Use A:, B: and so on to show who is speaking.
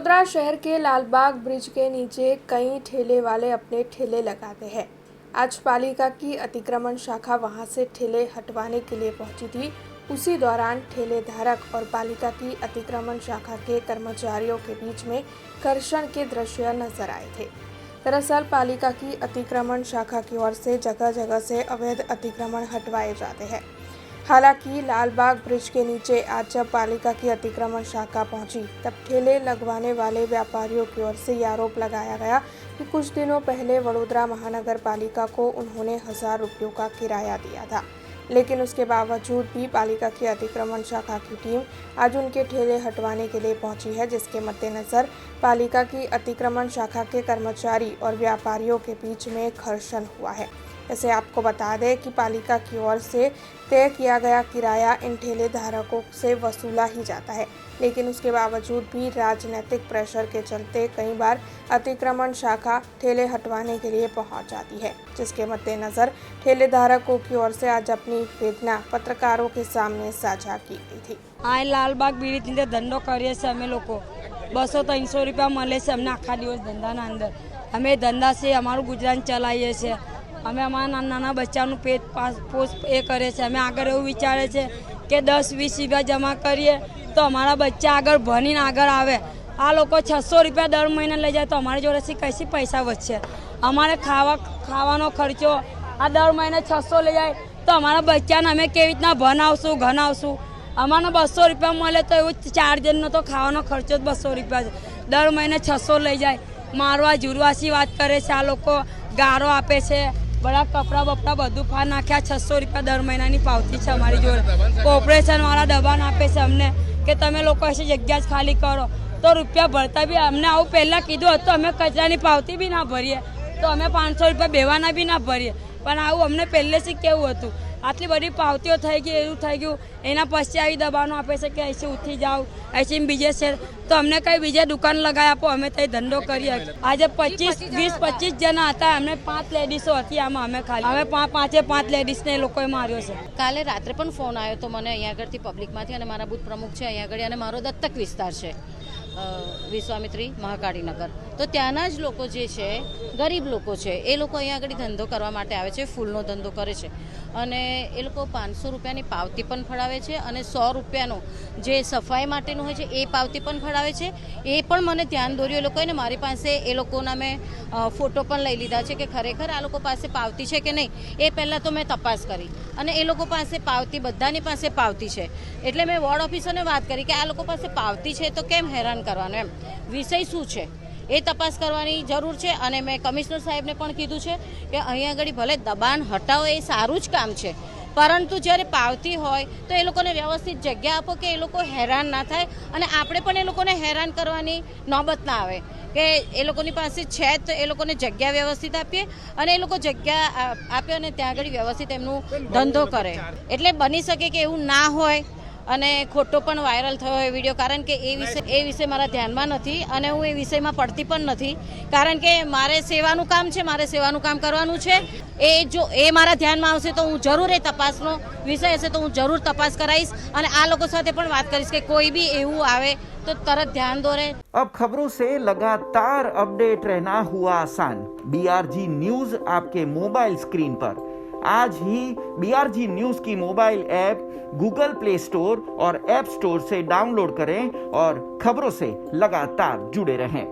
A: वडोदरा शहर के लालबाग ब्रिज के नीचे कई ठेले वाले अपने ठेले लगाते हैं। आज पालिका की अतिक्रमण शाखा वहां से ठेले हटवाने के लिए पहुंची थी। उसी दौरान ठेले धारक और पालिका की अतिक्रमण शाखा के कर्मचारियों के बीच में घर्षण के दृश्य नजर आए थे। दरअसल पालिका की अतिक्रमण शाखा की ओर से जगह जगह से अवैध अतिक्रमण हटवाए जाते हैं। हालांकि लालबाग ब्रिज के नीचे आज जब पालिका की अतिक्रमण शाखा पहुंची तब ठेले लगवाने वाले व्यापारियों की ओर से यह आरोप लगाया गया कि कुछ दिनों पहले वडोदरा महानगर पालिका को उन्होंने 1000 रुपयों का किराया दिया था, लेकिन उसके बावजूद भी पालिका की अतिक्रमण शाखा की टीम आज उनके ठेले हटवाने के लिए पहुंची है, जिसके मद्देनजर पालिका की अतिक्रमण शाखा के कर्मचारी और व्यापारियों के बीच में घर्षण हुआ है। ऐसे आपको बता दें कि पालिका की ओर से तय किया गया किराया इन ठेले धारकों से वसूला ही जाता है, लेकिन उसके बावजूद भी राजनीतिक प्रेशर के चलते कई बार अतिक्रमण शाखा ठेले हटवाने के लिए पहुंच जाती है, जिसके मद्देनजर ठेले धारकों की ओर से आज अपनी वेदना पत्रकारों के सामने साझा की गई थी।
B: आ लालबाग ब्रिज नीचे धंधो करीए छे अमे लोको 200-300 रुपया मळे छे अमने आखा दिवस धंधाना अंदर। अमे धंधा से अमारुं गुजरान चलावीए छे। અમે અમારા નાના બચ્ચાનું પેટ પોષ એ કરે છે। અમે આગળ એવું વિચારે છે કે 10-20 રૂપિયા જમા કરીએ તો અમારા બચ્ચા આગળ ભણીને આગળ આવે। આ લોકો 600 રૂપિયા દર મહિને લઈ જાય તો અમારી જોડેથી કઈથી પૈસા વધશે? અમારે ખાવાનો ખર્ચો આ દર મહિને 600 લઈ જાય તો અમારા બચ્ચાને અમે કેવી રીતના ભણાવશું ઘણાવશું? અમારે 200 રૂપિયા મળે તો એવું 4 જણનો તો ખાવાનો ખર્ચો જ 200 રૂપિયા છે। દર મહિને 600 લઈ જાય। મારવા જુરવાસી વાત કરે છે। આ લોકો ગારો આપે છે, बड़ा कपड़ा बपड़ा बधु फा नाख्या। 600 रुपया दर महीना की पावती है अमरी जोड़े। कॉर्पोरेशन वाला दबाण आपे छे अमने कि तमे लोको ऐसी जग्या खाली करो तो रुपया भरता भी। अमने आवुं पहला कीधुं हतुं अमे कचरानी पावती भी ना भरीए तो अमे 500 रुपया बेवाना भी ना भरीए, पण आवुं अमने पहलेथी केवुं हतुं। आटली बड़ी पावतीओ थई गई एवुं थई गयुं। एना पछी आई दबाणो आपे छे कि ऐसे उठी जाओ ऐसे बीजे शहर तो अमने कई बीजे दुकान लगाई आपो अमे तई धंधो करीए। आज 20-25 जना हता। अमने 5 लेडीसो हती। आमां अमे खाली अमे 5 लेडीसने ए लोकोए मार्यो छे।
C: काले रात्रे पण फोन आयो तो मने अहींया આગળથી પબ્લિકમાંથી અને મારા બૂથ પ્રમુખ છે અહીંયા આગળ અને મારો દત્તક વિસ્તાર છે વિશ્વામિત્રી મહાકાળી નગર। તો ત્યાંના જ લોકો જે છે ગરીબ લોકો છે એ લોકો અહીંયા આગળ ધંધો કરવા માટે આવે છે, ફૂલનો ધંધો કરે છે અને એ લોકો 500 રૂપિયાની પાવતી પણ ફળાવે છે અને 100 રૂપિયાનો જે સફાઈ માટેનું હોય છે એ પાવતી પણ ફળાવે છે। એ પણ મને ધ્યાન દોર્યું એ લોકોએ ને મારી પાસે એ લોકોના મેં ફોટો પણ લઈ લીધા છે કે ખરેખર આ લોકો પાસે પાવતી છે કે નહીં એ પહેલાં તો મેં તપાસ કરી અને એ લોકો પાસે પાવતી બધાની પાસે પાવતી છે। એટલે મેં વોર્ડ ઓફિસરને વાત કરી કે આ લોકો પાસે પાવતી છે તો કેમ હેરાન કરવાનું, એમ વિષય શું છે એ તપાસ કરવાની જરૂર છે। અને મેં કમિશનર સાહેબને પણ કીધું છે કે અહીંયા આગળ ભલે દબાણ હટાવો એ સારું જ કામ છે, પરંતુ જ્યારે પાવતી હોય તો એ લોકોને વ્યવસ્થિત જગ્યા આપો કે એ લોકો હેરાન ના થાય અને આપણે પણ એ લોકોને હેરાન કરવાની નોબત ના આવે કે એ લોકોની પાસે છે તો એ લોકોને જગ્યા વ્યવસ્થિત આપીએ અને એ લોકો જગ્યા આપે અને ત્યાં આગળ વ્યવસ્થિત એમનું ધંધો કરે। એટલે બની શકે કે એવું ના હોય અને ખોટો પણ વાયરલ થયો હોય વિડીયો, કારણ કે એ વિષય મારા ધ્યાનમાં નથી અને હું એ વિષયમાં પડતી પણ નથી, કારણ કે મારે સેવાનું કામ છે, મારે સેવાનું કામ કરવાનું છે। જો એ મારા ધ્યાનમાં આવશે તો હું જરૂર એ તપાસનો વિષય હશે તો હું જરૂર તપાસ કરાવીશ અને આ લોકો સાથે પણ વાત કરીશ કે કોઈ બી એવું આવે तो तरत ध्यान दोरे।
D: अब खबरों से लगातार अपडेट रहना हुआ आसान। BRG न्यूज आपके मोबाइल स्क्रीन पर। आज ही BRG न्यूज की mobile app Google play store और ऐप स्टोर से डाउनलोड करें और खबरों से लगातार जुड़े रहें।